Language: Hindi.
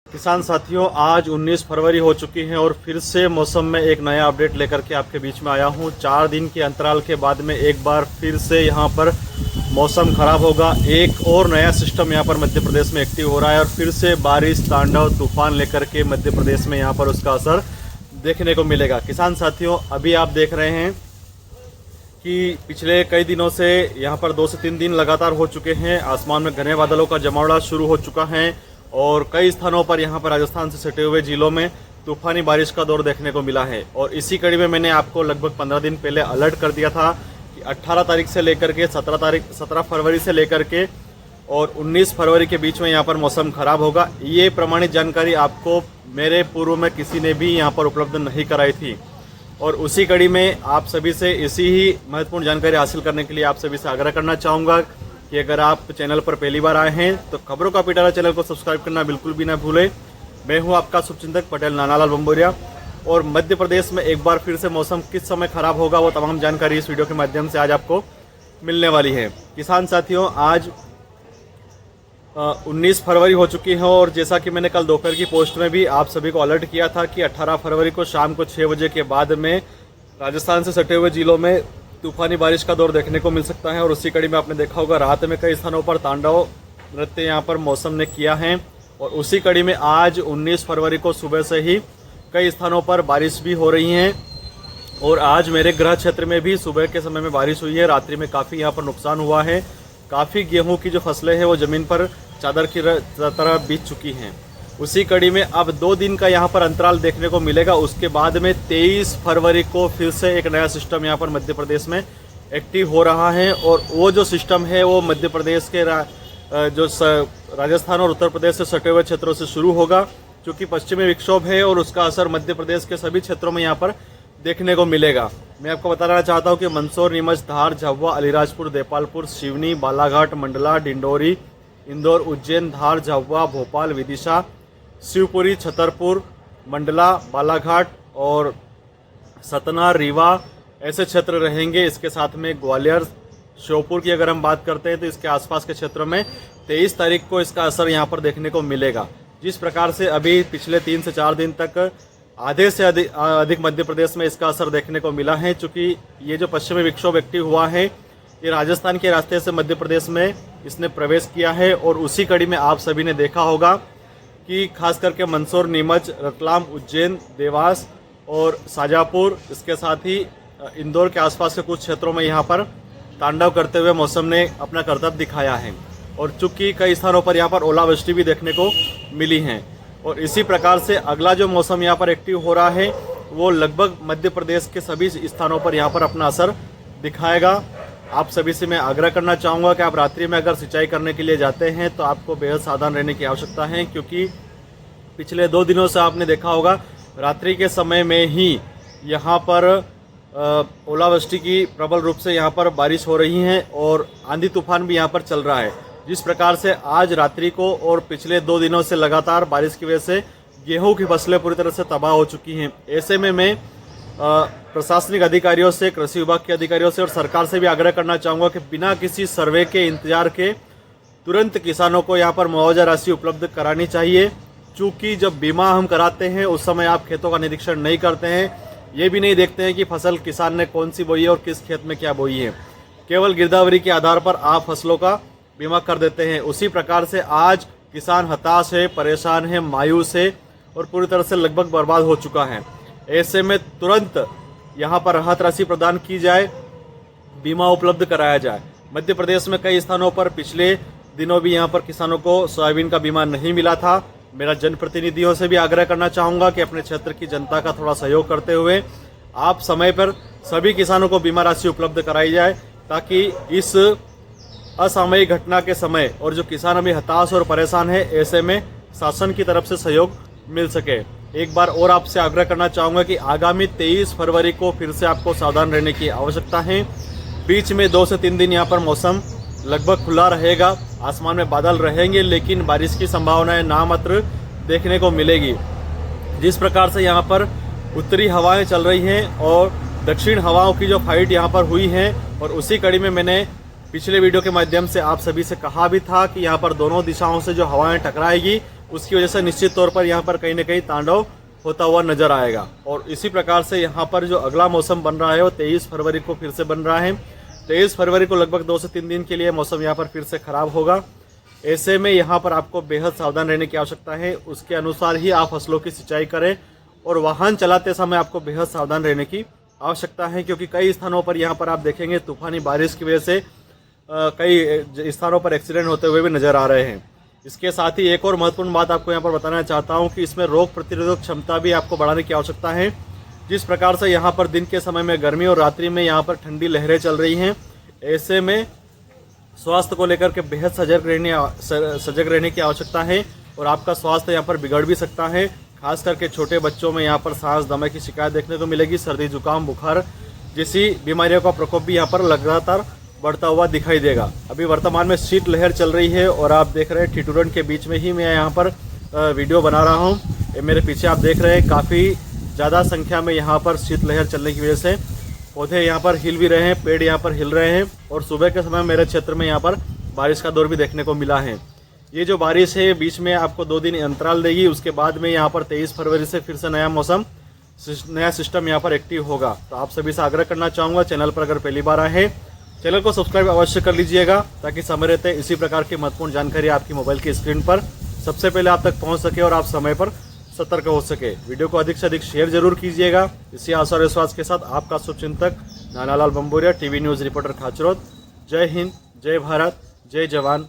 किसान साथियों, आज 19 फरवरी हो चुकी है और फिर से मौसम में एक नया अपडेट लेकर के आपके बीच में आया हूं। 4 दिन के अंतराल के बाद में एक बार फिर से यहां पर मौसम खराब होगा। एक और नया सिस्टम यहां पर मध्य प्रदेश में एक्टिव हो रहा है और फिर से बारिश, तांडव, तूफान लेकर के मध्य प्रदेश में यहां पर उसका असर देखने को मिलेगा। किसान साथियों, अभी आप देख रहे हैं कि पिछले कई दिनों से यहाँ पर 2 से 3 दिन लगातार हो चुके हैं। आसमान में घने बादलों का जमावड़ा शुरू हो चुका है और कई स्थानों पर यहाँ पर राजस्थान से सटे हुए जिलों में तूफानी बारिश का दौर देखने को मिला है। और इसी कड़ी में मैंने आपको लगभग 15 दिन पहले अलर्ट कर दिया था कि 18 तारीख से लेकर के 17 फरवरी से लेकर के और 19 फरवरी के बीच में यहाँ पर मौसम खराब होगा। ये प्रमाणित जानकारी आपको मेरे पूर्व में किसी ने भी यहाँ पर उपलब्ध नहीं कराई थी और उसी कड़ी में आप सभी से इसी ही महत्वपूर्ण जानकारी हासिल करने के लिए आप सभी से आग्रह करना चाहूँगा कि अगर आप चैनल पर पहली बार आए हैं तो खबरों का पिटारा चैनल को सब्सक्राइब करना बिल्कुल भी ना भूलें। मैं हूं आपका शुभचिंतक पटेल नानालाल बंबोरिया और मध्य प्रदेश में एक बार फिर से मौसम किस समय खराब होगा वो तमाम जानकारी इस वीडियो के माध्यम से आज आपको मिलने वाली है। किसान साथियों, आज 19 फरवरी हो चुकी है और जैसा कि मैंने कल दोपहर की पोस्ट में भी आप सभी को अलर्ट किया था कि 18 फरवरी को शाम को 6 बजे के बाद में राजस्थान से सटे हुए जिलों में तूफानी बारिश का दौर देखने को मिल सकता है। और उसी कड़ी में आपने देखा होगा रात में कई स्थानों पर तांडव नृत्य यहाँ पर मौसम ने किया है और उसी कड़ी में आज 19 फरवरी को सुबह से ही कई स्थानों पर बारिश भी हो रही है और आज मेरे गृह क्षेत्र में भी सुबह के समय में बारिश हुई है। रात्रि में काफ़ी यहाँ पर नुकसान हुआ है। काफ़ी गेहूं की जो फसलें हैं वो ज़मीन पर चादर की तरह बीत चुकी हैं। उसी कड़ी में अब 2 दिन का यहाँ पर अंतराल देखने को मिलेगा। उसके बाद में 23 फरवरी को फिर से एक नया सिस्टम यहाँ पर मध्य प्रदेश में एक्टिव हो रहा है और वो जो सिस्टम है वो मध्य प्रदेश के जो राजस्थान और उत्तर प्रदेश से सटे हुए क्षेत्रों से शुरू होगा, क्योंकि पश्चिमी विक्षोभ है और उसका असर मध्य प्रदेश के सभी क्षेत्रों में यहाँ पर देखने को मिलेगा। मैं आपको बताना चाहता हूँ कि मंदसौर, नीमच, धार, झाबुआ, अलीराजपुर, देपालपुर, सिवनी, बालाघाट, मंडला, डिंडोरी, इंदौर, उज्जैन, धार, झाबुआ, भोपाल, विदिशा, शिवपुरी, छतरपुर, मंडला, बालाघाट और सतना, रीवा ऐसे क्षेत्र रहेंगे। इसके साथ में ग्वालियर, श्योपुर की अगर हम बात करते हैं तो इसके आसपास के क्षेत्रों में 23 तारीख को इसका असर यहाँ पर देखने को मिलेगा। जिस प्रकार से अभी पिछले 3 से 4 दिन तक आधे से अधिक मध्य प्रदेश में इसका असर देखने को मिला है, चूँकि ये जो पश्चिमी विक्षोभ एक्टिव हुआ है ये राजस्थान के रास्ते से मध्य प्रदेश में इसने प्रवेश किया है और उसी कड़ी में आप सभी ने देखा होगा कि खास करके मंदसौर, नीमच, रतलाम, उज्जैन, देवास और शाजापुर, इसके साथ ही इंदौर के आसपास के कुछ क्षेत्रों में यहाँ पर तांडव करते हुए मौसम ने अपना करतब दिखाया है और चूँकि कई स्थानों पर यहाँ पर ओलावृष्टि भी देखने को मिली है। और इसी प्रकार से अगला जो मौसम यहाँ पर एक्टिव हो रहा है वो लगभग मध्य प्रदेश के सभी स्थानों पर यहाँ पर अपना असर दिखाएगा। आप सभी से मैं आग्रह करना चाहूँगा कि आप रात्रि में अगर सिंचाई करने के लिए जाते हैं तो आपको बेहद सावधान रहने की आवश्यकता है, क्योंकि पिछले 2 दिनों से आपने देखा होगा रात्रि के समय में ही यहाँ पर ओलावृष्टि की प्रबल रूप से यहाँ पर बारिश हो रही है और आंधी तूफान भी यहाँ पर चल रहा है। जिस प्रकार से आज रात्रि को और पिछले 2 दिनों से लगातार बारिश की वजह से गेहूँ की फसलें पूरी तरह से तबाह हो चुकी हैं। ऐसे में मैं प्रशासनिक अधिकारियों से, कृषि विभाग के अधिकारियों से और सरकार से भी आग्रह करना चाहूँगा कि बिना किसी सर्वे के इंतजार के तुरंत किसानों को यहाँ पर मुआवजा राशि उपलब्ध करानी चाहिए। चूँकि जब बीमा हम कराते हैं उस समय आप खेतों का निरीक्षण नहीं करते हैं, ये भी नहीं देखते हैं कि फसल किसान ने कौन सी बोई है और किस खेत में क्या बोई है। केवल गिरदावरी के आधार पर आप फसलों का बीमा कर देते हैं। उसी प्रकार से आज किसान हताश है, परेशान है, मायूस है और पूरी तरह से लगभग बर्बाद हो चुका है। ऐसे में तुरंत यहाँ पर राहत राशि प्रदान की जाए, बीमा उपलब्ध कराया जाए। मध्य प्रदेश में कई स्थानों पर पिछले दिनों भी यहाँ पर किसानों को सोयाबीन का बीमा नहीं मिला था। मेरा जनप्रतिनिधियों से भी आग्रह करना चाहूँगा कि अपने क्षेत्र की जनता का थोड़ा सहयोग करते हुए आप समय पर सभी किसानों को बीमा राशि उपलब्ध कराई जाए, ताकि इस असामयिक घटना के समय और जो किसान अभी हताश और परेशान है ऐसे में शासन की तरफ से सहयोग मिल सके। एक बार और आपसे आग्रह करना चाहूँगा कि आगामी 23 फरवरी को फिर से आपको सावधान रहने की आवश्यकता है। बीच में 2 से 3 दिन यहाँ पर मौसम लगभग खुला रहेगा, आसमान में बादल रहेंगे, लेकिन बारिश की संभावनाएं नामात्र देखने को मिलेगी। जिस प्रकार से यहाँ पर उत्तरी हवाएं चल रही हैं और दक्षिण हवाओं की जो फाइट यहाँ पर हुई है, और उसी कड़ी में मैंने पिछले वीडियो के माध्यम से आप सभी से कहा भी था कि यहाँ पर दोनों दिशाओं से जो हवाएं टकराएगी उसकी वजह से निश्चित तौर पर यहाँ पर कहीं ना कहीं तांडव होता हुआ नजर आएगा। और इसी प्रकार से यहाँ पर जो अगला मौसम बन रहा है वो 23 फरवरी को फिर से बन रहा है। 23 फरवरी को लगभग 2 से 3 दिन के लिए मौसम यहाँ पर फिर से खराब होगा। ऐसे में यहाँ पर आपको बेहद सावधान रहने की आवश्यकता है। उसके अनुसार ही आप फसलों की सिंचाई करें और वाहन चलाते समय आपको बेहद सावधान रहने की आवश्यकता है, क्योंकि कई स्थानों पर यहाँ पर आप देखेंगे तूफानी बारिश की वजह से कई स्थानों पर एक्सीडेंट होते हुए भी नजर आ रहे हैं। इसके साथ ही एक और महत्वपूर्ण बात आपको यहाँ पर बताना चाहता हूँ कि इसमें रोग प्रतिरोधक क्षमता भी आपको बढ़ाने की आवश्यकता है। जिस प्रकार से यहाँ पर दिन के समय में गर्मी और रात्रि में यहाँ पर ठंडी लहरें चल रही हैं, ऐसे में स्वास्थ्य को लेकर के बेहद सजग रहने की आवश्यकता है और आपका स्वास्थ्य यहाँ पर बिगड़ भी सकता है। खास करके छोटे बच्चों में यहाँ पर सांस दमे की शिकायत देखने को मिलेगी। सर्दी जुकाम बुखार जैसी बीमारियों का प्रकोप भी यहाँ पर लगातार बढ़ता हुआ दिखाई देगा। अभी वर्तमान में शीत लहर चल रही है और आप देख रहे हैं ठिठुरन के बीच में ही मैं यहाँ पर वीडियो बना रहा हूँ। मेरे पीछे आप देख रहे हैं काफ़ी ज़्यादा संख्या में यहाँ पर शीत लहर चलने की वजह से पौधे यहाँ पर हिल भी रहे हैं, पेड़ यहाँ पर हिल रहे हैं और सुबह के समय मेरे क्षेत्र में यहाँ पर बारिश का दौर भी देखने को मिला है। ये जो बारिश है बीच में आपको 2 दिन अंतराल देगी, उसके बाद में यहाँ पर 23 फरवरी से फिर से नया सिस्टम यहाँ पर एक्टिव होगा। तो आप सभी से आग्रह करना चाहूँगा, चैनल पर अगर पहली बार आए हैं चैनल को सब्सक्राइब अवश्य कर लीजिएगा, ताकि समय रहते इसी प्रकार की महत्वपूर्ण जानकारी आपकी मोबाइल की स्क्रीन पर सबसे पहले आप तक पहुँच सके और आप समय पर सतर्क हो सके। वीडियो को अधिक से अधिक शेयर जरूर कीजिएगा। इसी आशा और विश्वास के साथ आपका शुभचिंतक Nanalal Bamboria, TV news reporter Khachrod. जय हिंद, जय भारत, जय जवान,